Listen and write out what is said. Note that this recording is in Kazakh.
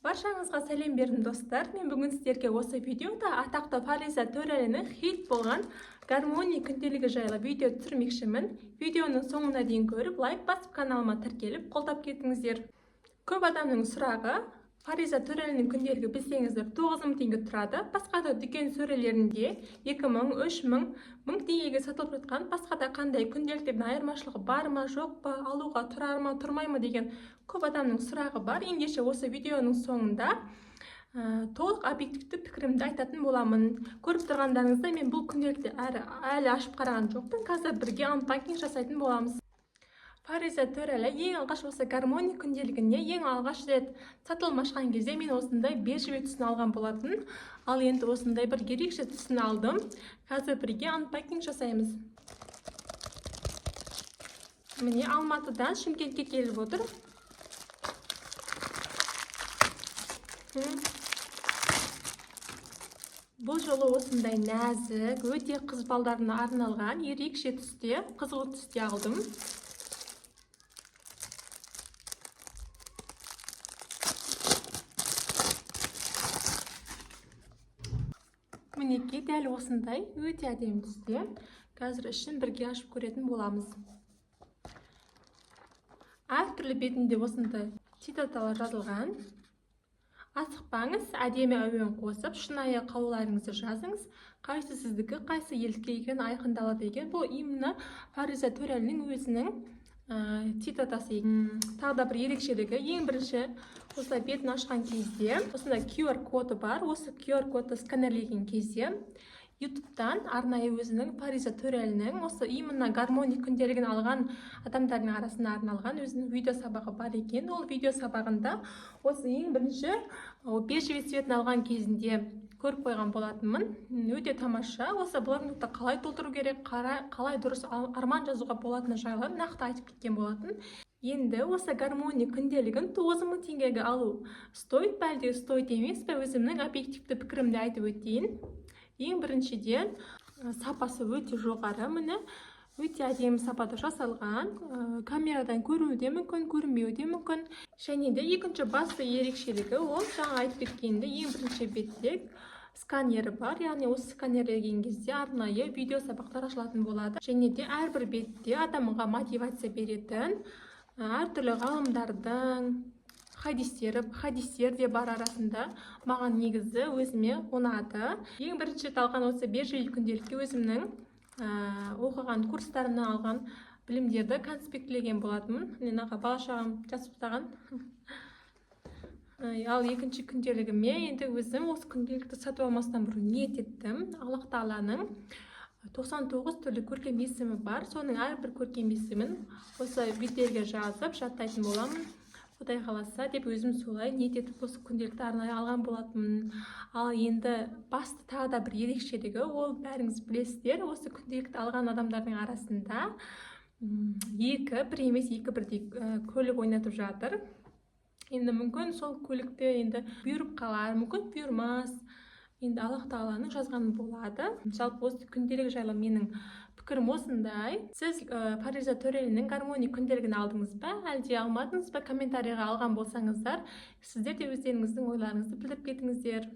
Баршаңызға сәлем бердім достар. Мен бүгін сіздерге осы видеода атақты Фариза Төреәлінің хит болған гармония күнделігі жайлы видео түсірмекшімін. Видеоның соңына дейін көріп, лайк басып каналыма тіркеліп қолдап кетіңіздер. Көп адамның сұрағы: Фариза Төреәлінің күнделігі білсеңіздер 9000 теңге тұрады. Басқа да дүкен сөрелерінде 2000, 3000, 1000 теңгеге сатылып жатқан. Басқа да қандай күнделіктердің айырмашылығы бар ма, жоқ па, алуға тұрар ма, тұрмай ма деген көп адамның сұрағы бар. Ендеше осы видеоның соңында толық объективті пікірімді айтатын боламын. Көріп тұрғандарыңызда мен бұл күнделікті әлі ашып қараған жоқпын. Қазір бірге анпакинг жасайтын боламыз. Фариза Төреәлі ең алғаш осы гармония күнделігіне ең алғаш рет сатылым ашқан кезде мен осындай бежевый түсін алған болатын. Ал енді осындай бір ерекше түсін алдым. Қазір бірге анпакинг жасаймыз. Міне Алматыдан Шымкентке келіп отыр. Бұл жолы осындай нәзік, өте қыз балдарына арналған ерекше түсте, қызыл түсте алдым. Мінекей дәл осындай өте әдемі түсте. Қазір ішін бірге ашып көретін боламыз. Әртүрлі бетінде осындай цитаталар жазылған. Асықпаңыз, әдемі әуен қосып, шынайы қалауларыңызды жазыңыз. Қайсы сіздікі, қайсы елдікі екені айқындалады екен. Бұл именно Фариза Төреәлінің өзінің цитатасы. Тағы да бір ерекшелігі, ең бірінші осылай бетін ашқан кезде осындай QR коды бар. Осы QR кодты сканерлеген кезде YouTube'дан арнайы өзінің Фариза Төреәлінің осы именно гармония күнделігін алған адамдардың арасына арналған өзінің видео сабағы бар екен. Ол видео сабағында осы ең бірінші бежевый цветін алған кезінде көріп қойған болатынмын. Өте тамаша. Осы блокнотты қалай толтыру керек, қалай дұрыс арман жазуға болатыны жайлы нақты айтып кеткен болатын. Енді осы гармония күнделігін 9000 теңгеге алу стоит па, әлде стоит емес пе, өзімнің объективті пікірімді айтып өтейін. Ең біріншіден сапасы өте жоғары. Міне өте әдемі сапада жасалған. Камерадан көрінуі де мүмкін, көрінбеуі де мүмкін. Және де екінші басты ерекшелігі ол жаңа айтып кеткенде ең бірінші бетте сканері бар. Яғни осы сканерлеген кезде арнайы видео сабақтар ашылатын болады. Және де әрбір бетте адамға мотивация беретін әртүрлі ғалымдардың хадистер де бар арасында. Маған негізі өзіме ұнады. Ең бірінші алған осы бежевый күнделікке өзімнің оқыған курстарымнан алған білімдерді конспектлеген болатынмын. Мен бала шағам жазып тастаған. Ал екінші күнделігіме енді өзім осы күнделікті сатып алмастан бұрын ниет еттім. Аллах Тағаланың 99 түрлі көркем есімі бар. Соның әрбір көркем есімін осы беттерге жазып жаттайтын боламын. Құдай қаласа деп өзім солай ниет етіп осы күнделікті арнайы алған болатынмын. Ал енді басты тағы да бір ерекшелігі, ол бәріңіз білесіздер, осы күнделікті алған адамдардың арасында бір емес екі бірдей көлік ойнатып жатыр. Енді мүмкін сол көлікте енді бұйырып қалар, мүмкін бұйырмас. Енді Аллах Тағаланың жазғаны болады. Жалпы осы күнделік жайлы менің пікірім осындай. Сіз Фариза Төреәлінің гармония күнделігін алдыңыз ба, әлде алмадыңыз ба? Комментарийға алған болсаңыздар, сіздер де өздеріңіздің ойларыңызды білдіріп кетіңіздер.